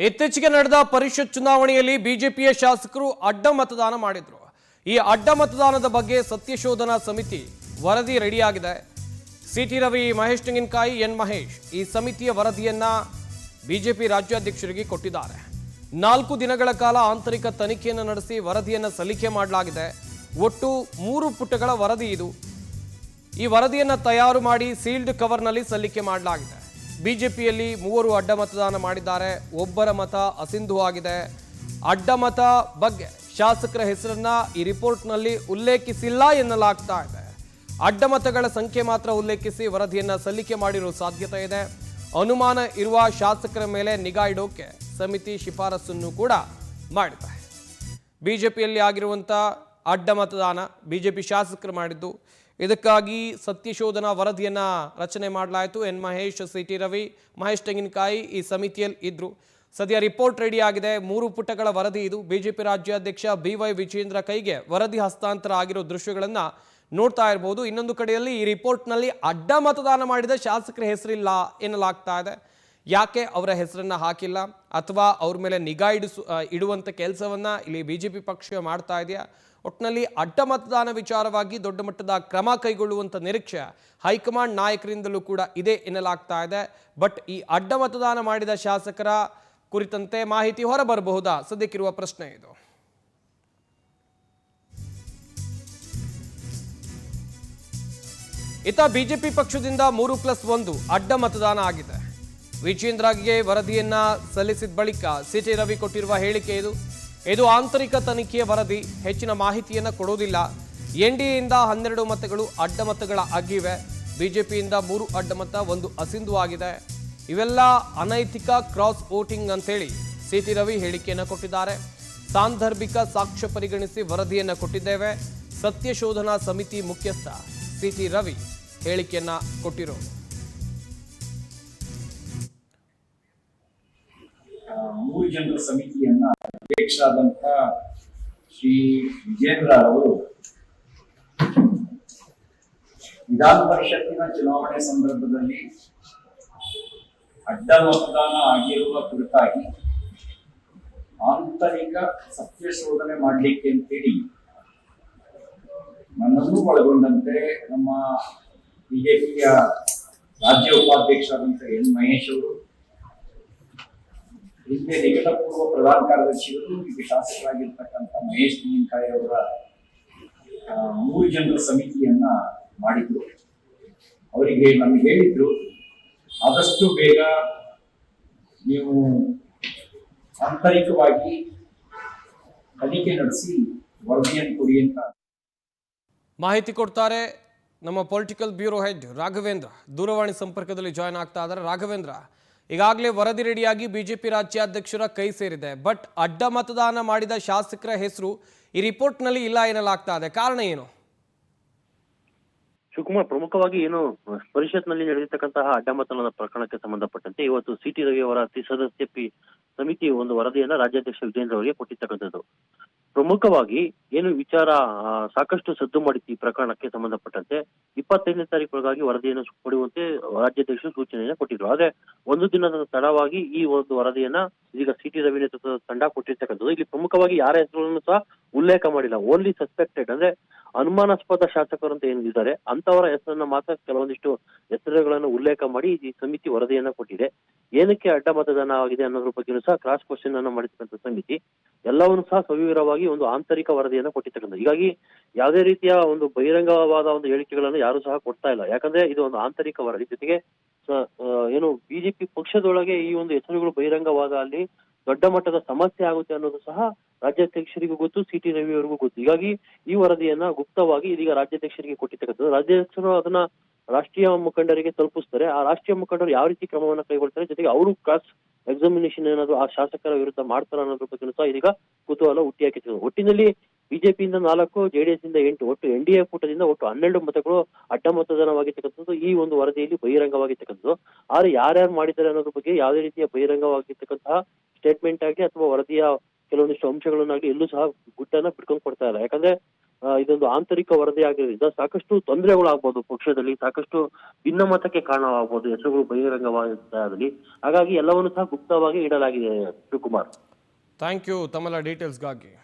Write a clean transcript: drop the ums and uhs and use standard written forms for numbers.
ಇತ್ತೀಚೆಗೆ ನಡೆದ ಪರಿಷತ್ ಚುನಾವಣೆಯಲ್ಲಿ ಬಿಜೆಪಿಯ ಶಾಸಕರು ಅಡ್ಡ ಮತದಾನ ಮಾಡಿದ್ರು. ಈ ಅಡ್ಡ ಮತದಾನದ ಬಗ್ಗೆ ಸತ್ಯಶೋಧನಾ ಸಮಿತಿ ವರದಿ ರೆಡಿಯಾಗಿದೆ. ಸಿಟಿ ರವಿ, ಮಹೇಶ್ ತೆಂಗಿನಕಾಯಿ, ಎನ್ ಮಹೇಶ್ ಈ ಸಮಿತಿಯ ವರದಿಯನ್ನ ಬಿಜೆಪಿ ರಾಜ್ಯಾಧ್ಯಕ್ಷರಿಗೆ ಕೊಟ್ಟಿದ್ದಾರೆ. 4 ದಿನಗಳ ಕಾಲ ಆಂತರಿಕ ತನಿಖೆಯನ್ನು ನಡೆಸಿ ವರದಿಯನ್ನು ಸಲ್ಲಿಕೆ ಮಾಡಲಾಗಿದೆ. ಒಟ್ಟು 3 ಪುಟಗಳ ವರದಿ ಇದು. ಈ ವರದಿಯನ್ನು ತಯಾರು ಮಾಡಿ ಸೀಲ್ಡ್ ಕವರ್ನಲ್ಲಿ ಸಲ್ಲಿಕೆ ಮಾಡಲಾಗಿದೆ. ಬಿಜೆಪಿಯಲ್ಲಿ 3 ಅಡ್ಡ ಮತದಾನ ಮಾಡಿದ್ದಾರೆ. ಒಬ್ಬರ ಮತ ಅಸಿಂಧು ಆಗಿದೆ. ಅಡ್ಡ ಮತ ಬಗ್ಗೆ ಶಾಸಕರ ಹೆಸರನ್ನ ಈ ರಿಪೋರ್ಟ್ನಲ್ಲಿ ಉಲ್ಲೇಖಿಸಿಲ್ಲ ಎನ್ನಲಾಗ್ತಾ ಇದೆ. ಅಡ್ಡ ಮತಗಳ ಸಂಖ್ಯೆ ಮಾತ್ರ ಉಲ್ಲೇಖಿಸಿ ವರದಿಯನ್ನ ಸಲ್ಲಿಕೆ ಮಾಡಿರುವ ಸಾಧ್ಯತೆ ಇದೆ. ಅನುಮಾನ ಇರುವ ಶಾಸಕರ ಮೇಲೆ ನಿಗಾ ಇಡೋಕೆ ಸಮಿತಿ ಶಿಫಾರಸನ್ನು ಕೂಡ ಮಾಡಿದೆ. ಬಿಜೆಪಿಯಲ್ಲಿ ಆಗಿರುವಂಥ ಅಡ್ಡ ಮತದಾನ ಬಿಜೆಪಿ ಶಾಸಕರು ಮಾಡಿದ್ದು. ಇದಕ್ಕಾಗಿ ಸತ್ಯಶೋಧನಾ ವರದಿಯನ್ನ ರಚನೆ ಮಾಡಲಾಯಿತು. ಎನ್ ಮಹೇಶ್, ಸಿಟಿ ರವಿ, ಮಹೇಶ್ ತೆಂಗಿನಕಾಯಿ ಈ ಸಮಿತಿಯಲ್ಲಿ ಇದ್ರು. ಸದ್ಯ ರಿಪೋರ್ಟ್ ರೆಡಿ ಆಗಿದೆ. 3 ಪುಟಗಳ ವರದಿ ಇದು. ಬಿಜೆಪಿ ರಾಜ್ಯಾಧ್ಯಕ್ಷ BY ವಿಜೇಂದ್ರ ಕೈಗೆ ವರದಿ ಹಸ್ತಾಂತರ ಆಗಿರೋ ದೃಶ್ಯಗಳನ್ನ ನೋಡ್ತಾ ಇರಬಹುದು. ಇನ್ನೊಂದು ಕಡೆಯಲ್ಲಿ ಈ ರಿಪೋರ್ಟ್ನಲ್ಲಿ ಅಡ್ಡ ಮತದಾನ ಮಾಡಿದ ಶಾಸಕರ ಹೆಸರಿಲ್ಲ ಎನ್ನಲಾಗ್ತಾ ಇದೆ. ಯಾಕೆ ಅವರ ಹೆಸರನ್ನ ಹಾಕಿಲ್ಲ ಅಥವಾ ಅವ್ರ ಮೇಲೆ ನಿಗಾ ಇಡುವಂಥ ಕೆಲಸವನ್ನ ಇಲ್ಲಿ ಬಿಜೆಪಿ ಪಕ್ಷ ಮಾಡ್ತಾ ಇದೆಯಾ? ಒಟ್ಟಿನಲ್ಲಿ ಅಡ್ಡ ಮತದಾನ ವಿಚಾರವಾಗಿ ದೊಡ್ಡ ಮಟ್ಟದ ಕ್ರಮ ಕೈಗೊಳ್ಳುವಂಥ ನಿರೀಕ್ಷೆ ಹೈಕಮಾಂಡ್ ನಾಯಕರಿಂದಲೂ ಕೂಡ ಇದೆ ಎನ್ನಲಾಗ್ತಾ ಇದೆ. ಬಟ್ ಈ ಅಡ್ಡ ಮತದಾನ ಮಾಡಿದ ಶಾಸಕರ ಕುರಿತಂತೆ ಮಾಹಿತಿ ಹೊರಬರಬಹುದಾ? ಸದ್ಯಕ್ಕಿರುವ ಪ್ರಶ್ನೆ ಇದು. ಇತ್ತ ಬಿಜೆಪಿ ಪಕ್ಷದಿಂದ 3+1 ಅಡ್ಡ ಮತದಾನ ಆಗಿದೆ. ವಿಜೇಂದ್ರಗೆ ವರದಿಯನ್ನ ಸಲ್ಲಿಸಿದ ಬಳಿಕ ಸಿಟಿ ರವಿ ಕೊಟ್ಟಿರುವ ಹೇಳಿಕೆ ಇದು ಆಂತರಿಕ ತನಿಖೆಯ ವರದಿ, ಹೆಚ್ಚಿನ ಮಾಹಿತಿಯನ್ನ ಕೊಡೋದಿಲ್ಲ. NDAಯಿಂದ 12 ಮತಗಳು ಅಡ್ಡ ಮತಗಳ ಆಗಿವೆ. ಬಿಜೆಪಿಯಿಂದ 3 ಅಡ್ಡ ಮತ, 1 ಅಸಿಂಧು ಆಗಿದೆ. ಇವೆಲ್ಲ ಅನೈತಿಕ ಕ್ರಾಸ್ ವೋಟಿಂಗ್ ಅಂತೇಳಿ ಸಿಟಿ ರವಿ ಹೇಳಿಕೆಯನ್ನು ಕೊಟ್ಟಿದ್ದಾರೆ. ಸಾಂದರ್ಭಿಕ ಸಾಕ್ಷ್ಯ ಪರಿಗಣಿಸಿ ವರದಿಯನ್ನ ಕೊಟ್ಟಿದ್ದೇವೆ. ಸತ್ಯಶೋಧನಾ ಸಮಿತಿ ಮುಖ್ಯಸ್ಥ ಸಿಟಿ ರವಿ ಹೇಳಿಕೆಯನ್ನ ಕೊಟ್ಟಿರೋದು. 3 ಜನರ ಸಮಿತಿಯನ್ನ ಅಧ್ಯಕ್ಷರಾದಂತ ಶ್ರೀ ವಿಜೇಂದ್ರ ಅವರು ವಿಧಾನ ಪರಿಷತ್ತಿನ ಚುನಾವಣೆ ಸಂದರ್ಭದಲ್ಲಿ ಅಡ್ಡ ಮತದಾನ ಆಗಿರುವ ಕುರಿತಾಗಿ ಆಂತರಿಕ ಸತ್ಯಶೋಧನೆ ಮಾಡಲಿಕ್ಕೆ ಅಂತೇಳಿ ನನ್ನನ್ನು ಒಳಗೊಂಡಂತೆ ನಮ್ಮ ಬಿಜೆಪಿಯ ರಾಜ್ಯ ಉಪಾಧ್ಯಕ್ಷರಾದಂಥ ಎನ್ ಮಹೇಶ್ ಅವರು, ಹಿಂದೆ ನಿಕಟಪೂರ್ವ ಪ್ರಧಾನ ಕಾರ್ಯದರ್ಶಿಗಳು, ಈಗ ಶಾಸಕರಾಗಿರ್ತಕ್ಕಂಥ ಮಹೇಶ್ ತೆಂಗಿನಕಾಯಿ ಅವರ 3 ಜನರ ಸಮಿತಿಯನ್ನ ಮಾಡಿದ್ರು. ಅವರಿಗೆ ನಮ್ಗೆ ಹೇಳಿದ್ರು, ಆದಷ್ಟು ಬೇಗ ನೀವು ಆಂತರಿಕವಾಗಿ ತನಿಖೆ ನಡೆಸಿ ವರದಿಯನ್ನು ಕೊಡಿ ಅಂತ ಮಾಹಿತಿ ಕೊಡ್ತಾರೆ ನಮ್ಮ ಪೊಲಿಟಿಕಲ್ ಬ್ಯೂರೋ ಹೆಡ್ ರಾಘವೇಂದ್ರ. ದೂರವಾಣಿ ಸಂಪರ್ಕದಲ್ಲಿ ಜಾಯ್ನ್ ಆಗ್ತಾ ಇದ್ದಾರೆ. ರಾಘವೇಂದ್ರ, ಈಗಾಗಲೇ ವರದಿ ರೆಡಿಯಾಗಿ ಬಿಜೆಪಿ ರಾಜ್ಯಾಧ್ಯಕ್ಷರ ಕೈ ಸೇರಿದೆ. ಬಟ್ ಅಡ್ಡ ಮತದಾನ ಮಾಡಿದ ಶಾಸಕರ ಹೆಸರು ಈ ರಿಪೋರ್ಟ್ನಲ್ಲಿ ಇಲ್ಲ ಎನ್ನಲಾಗ್ತಾ ಇದೆ. ಕಾರಣ ಏನು? ಶಿವಕುಮಾರ್, ಪ್ರಮುಖವಾಗಿ ಏನು ಪರಿಷತ್ನಲ್ಲಿ ನಡೆದಿರ್ತಕ್ಕಂತಹ ಅಡ್ಡ ಮತದಾನದ ಪ್ರಕರಣಕ್ಕೆ ಸಂಬಂಧಪಟ್ಟಂತೆ ಇವತ್ತು ಸಿಟಿ ರವಿ ಅವರ ತ್ರಿಸದಸ್ಯ ಸಮಿತಿ ಒಂದು ವರದಿಯನ್ನ ರಾಜ್ಯಾಧ್ಯಕ್ಷ ವಿಜೇಂದ್ರ ಅವರಿಗೆ ಕೊಟ್ಟಿರ್ತಕ್ಕಂಥದ್ದು. ಪ್ರಮುಖವಾಗಿ ಏನು ವಿಚಾರ ಸಾಕಷ್ಟು ಸದ್ದು ಮಾಡಿತ್ತು ಈ ಪ್ರಕರಣಕ್ಕೆ ಸಂಬಂಧಪಟ್ಟಂತೆ 25ನೇ ತಾರೀಕು ವರದಿಯನ್ನು ಕೊಡುವಂತೆ ರಾಜ್ಯಾಧ್ಯಕ್ಷರು ಸೂಚನೆಯನ್ನು ಕೊಟ್ಟಿದ್ರು. ಆದ್ರೆ 1 ದಿನದ ತಡವಾಗಿ ಈ ಒಂದು ವರದಿಯನ್ನ ಈಗ ಸಿಟಿ ರವಿ ನೇತೃತ್ವದ ತಂಡ ಕೊಟ್ಟಿರ್ತಕ್ಕಂಥದ್ದು. ಇಲ್ಲಿ ಪ್ರಮುಖವಾಗಿ ಯಾರ ಹೆಸರುಗಳನ್ನು ಸಹ ಉಲ್ಲೇಖ ಮಾಡಿಲ್ಲ. ಓನ್ಲಿ ಸಸ್ಪೆಕ್ಟೆಡ್ ಅಂದ್ರೆ ಅನುಮಾನಾಸ್ಪದ ಶಾಸಕರು ಅಂತ ಏನಿದ್ದಾರೆ ಅಂತವರ ಹೆಸರನ್ನ ಮಾತ್ರ ಕೆಲವೊಂದಿಷ್ಟು ಹೆಸರುಗಳನ್ನು ಉಲ್ಲೇಖ ಮಾಡಿ ಈ ಸಮಿತಿ ವರದಿಯನ್ನ ಕೊಟ್ಟಿದೆ. ಏನಕ್ಕೆ ಅಡ್ಡ ಮತದಾನ ಆಗಿದೆ ಅನ್ನೋದ್ರ ಬಗ್ಗೆಯೂ ಸಹ ಕ್ರಾಸ್ ಕ್ವಶನ್ ಅನ್ನ ಮಾಡಿರ್ತಕ್ಕಂಥ ಸಮಿತಿ ಎಲ್ಲವನ್ನೂ ಸಹ ಸವಿವರವಾಗಿ ಒಂದು ಆಂತರಿಕ ವರದಿಯನ್ನ ಕೊಟ್ಟಿರ್ತಕ್ಕಂಥ. ಹೀಗಾಗಿ ಯಾವುದೇ ರೀತಿಯ ಒಂದು ಬಹಿರಂಗವಾದ ಒಂದು ಹೇಳಿಕೆಗಳನ್ನು ಯಾರು ಸಹ ಕೊಡ್ತಾ ಇಲ್ಲ. ಯಾಕಂದ್ರೆ ಇದು ಒಂದು ಆಂತರಿಕ ವರದಿ. ಜೊತೆಗೆ ಏನು ಬಿಜೆಪಿ ಪಕ್ಷದೊಳಗೆ ಈ ಒಂದು ಹೆಸರುಗಳು ಬಹಿರಂಗವಾದ ಅಲ್ಲಿ ದೊಡ್ಡ ಮಟ್ಟದ ಸಮಸ್ಯೆ ಆಗುತ್ತೆ ಅನ್ನೋದು ಸಹ ರಾಜ್ಯಾಧ್ಯಕ್ಷರಿಗೂ ಗೊತ್ತು, ಸಿಟಿ ರವಿ ಅವರಿಗೂ ಗೊತ್ತು. ಹೀಗಾಗಿ ಈ ವರದಿಯನ್ನ ಗುಪ್ತವಾಗಿ ಇದೀಗ ರಾಜ್ಯಾಧ್ಯಕ್ಷರಿಗೆ ಕೊಟ್ಟಿರ್ತಕ್ಕಂಥದ್ದು. ರಾಜ್ಯಾಧ್ಯಕ್ಷರು ಅದನ್ನ ರಾಷ್ಟ್ರೀಯ ಮುಖಂಡರಿಗೆ ತಲುಪಿಸ್ತಾರೆ. ಆ ರಾಷ್ಟ್ರೀಯ ಮುಖಂಡರು ಯಾವ ರೀತಿ ಕ್ರಮವನ್ನ ಕೈಗೊಳ್ತಾರೆ, ಜೊತೆಗೆ ಅವರು ಕ್ರಾಸ್ ಎಕ್ಸಾಮಿನೇಷನ್ ಏನಾದ್ರು ಆ ಶಾಸಕರ ವಿರುದ್ಧ ಮಾಡ್ತಾರ ಅನ್ನೋದ್ರ ಬಗ್ಗೆ ಸಹ ಇದೀಗ ಕುತೂಹಲ ಹುಟ್ಟಿ ಹಾಕಿತ್ತು. ಒಟ್ಟಿನಲ್ಲಿ ಬಿಜೆಪಿಯಿಂದ 4, JDS ಇಂದ 8, ಒಟ್ಟು NDA ಕೂಟದಿಂದ ಒಟ್ಟು 12 ಮತಗಳು ಅಡ್ಡ ಮತದಾನವಾಗಿರ್ತಕ್ಕಂಥದ್ದು ಈ ಒಂದು ವರದಿಯಲ್ಲಿ ಬಹಿರಂಗವಾಗಿರ್ತಕ್ಕಂಥದ್ದು. ಆದ್ರೆ ಯಾರ್ಯಾರು ಮಾಡಿದ್ದಾರೆ ಅನ್ನೋದ್ರ ಬಗ್ಗೆ ಯಾವುದೇ ರೀತಿಯ ಬಹಿರಂಗವಾಗಿರ್ತಕ್ಕಂತಹ ಸ್ಟೇಟ್ಮೆಂಟ್ ಆಗಲಿ ಅಥವಾ ವರದಿಯ ಕೆಲವೊಂದಿಷ್ಟು ಅಂಶಗಳನ್ನಾಗ್ಲಿ ಎಲ್ಲೂ ಸಹ ಗುಟ್ಟನ್ನ ಬಿಟ್ಕೊಂಡು ಕೊಡ್ತಾ ಇಲ್ಲ. ಯಾಕಂದ್ರೆ ಇದೊಂದು ಆಂತರಿಕ ವರದಿ ಆಗಿರೋದ್ರಿಂದ ಸಾಕಷ್ಟು ತೊಂದರೆಗಳಾಗ್ಬೋದು, ಪಕ್ಷದಲ್ಲಿ ಸಾಕಷ್ಟು ಭಿನ್ನಮತಕ್ಕೆ ಕಾರಣವಾಗಬಹುದು, ಹೆಸರುಗಳು ಬಹಿರಂಗವಾದಲ್ಲಿ. ಹಾಗಾಗಿ ಎಲ್ಲವನ್ನು ಸಹ ಗುಪ್ತವಾಗಿ ಇಡಲಾಗಿದೆ ಶಿವಕುಮಾರ್. ಥ್ಯಾಂಕ್ ಯು ತಮ್ಮೆಲ್ಲ ಡೀಟೇಲ್ಸ್ಗಾಗಿ.